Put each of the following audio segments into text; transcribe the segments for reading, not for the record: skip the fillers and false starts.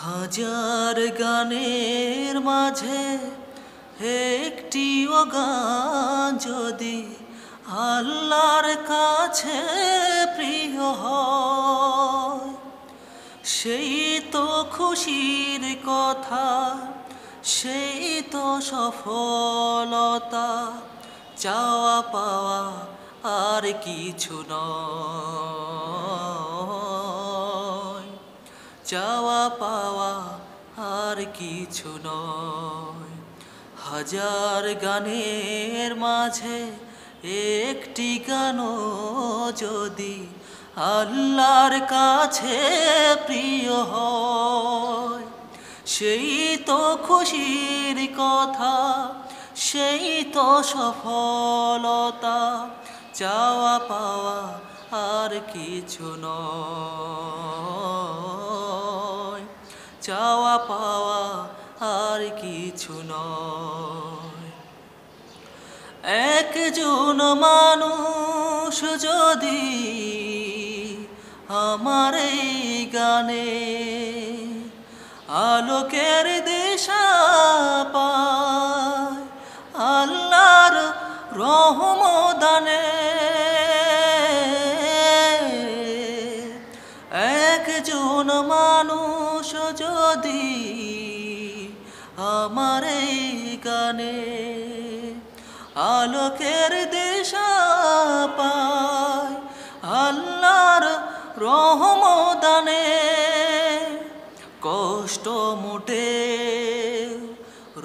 হাজার গানের মাঝে একটিও গান যদি আল্লাহর কাছে প্রিয় হয়, সেই তো খুশির কথা, সেই তো সফলতা। চাওয়া পাওয়া আর কিছু নয়, চাওয়া পাওয়া আর কিছু নয়। হাজার গানের মাঝে একটি গানও যদি আল্লাহর কাছে প্রিয় হয়, সেই তো খুশির কথা, সেই তো সফলতা। চাওয়া পাওয়া আর কিছু নয়, চাওয়া পাওয়া আর কিছু নয়। একজন মানুষ যদি আমার এই গানে আলোকের দিশা পায়, আল্লাহর রহমদানে, একজন মানুষ যদি আমার এই গানে আলোকের দিশা পায়, আল্লাহর রহমদানে, কষ্ট মোটে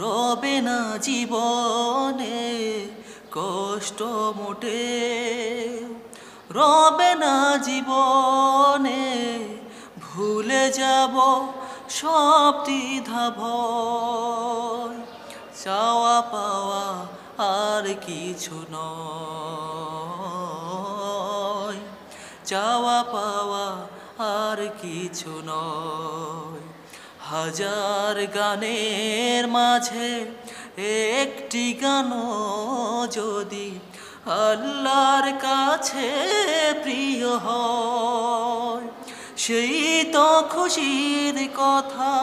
রবে না জীবনে, কষ্ট মোটে রবে না জীবনে। ভুলে যাব সব দ্বিধা ভয়, চাওয়া পাওয়া আর কিছু নয়, চাওয়া পাওয়া আর কিছু নয়। হাজার গানের মাঝে একটি গানও যদি আল্লাহর কাছে প্রিয় হয়, সেই তো খুশির কথা,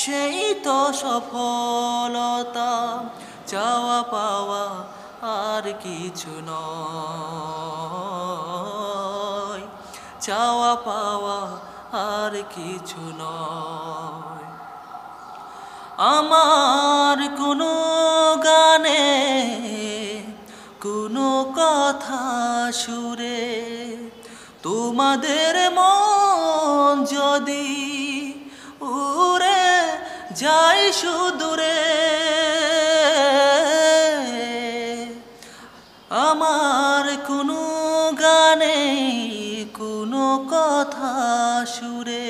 সেই তো সফলতা। চাওয়া পাওয়া আর কিছু নয়, চাওয়া পাওয়া আর কিছু নয়। আমার কোনো গানে কোনো কথা সুরে তোমাদের মন যদি উড়ে যায় সুদূরে, আমার কোনো গানে কোনো কথা সুরে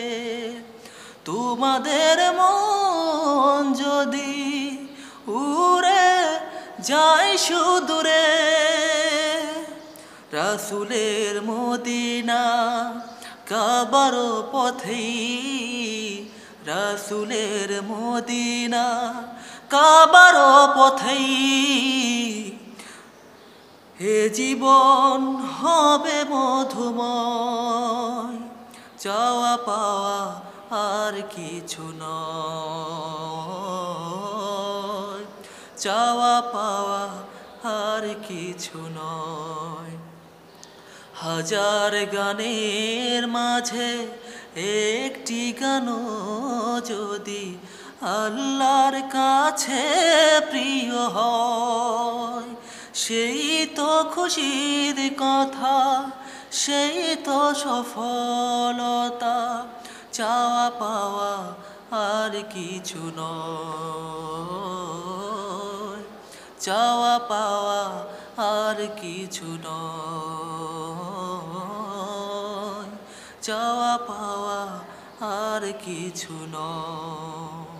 তোমাদের মন যদি উড়ে যায় সুদূরে, রাসূলের মদিনা কাবার পথেই, রাসূলের মদিনা কাবার পথেই, হে জীবন হবে মধুময়। চাওয়া পাওয়া আর কিছু নয়, চাওয়া পাওয়া আর কিছু নয়। হাজার গানের মাঝে একটি গানও যদি আল্লাহর কাছে প্রিয় হয়, সেই তো খুশির কথা, সেই তো সফলতা। চাওয়া পাওয়া আর কিছু নয়, চাওয়া পাওয়া আর কিছু নয়, চাওয়া পাওয়া আর কিছু নয়।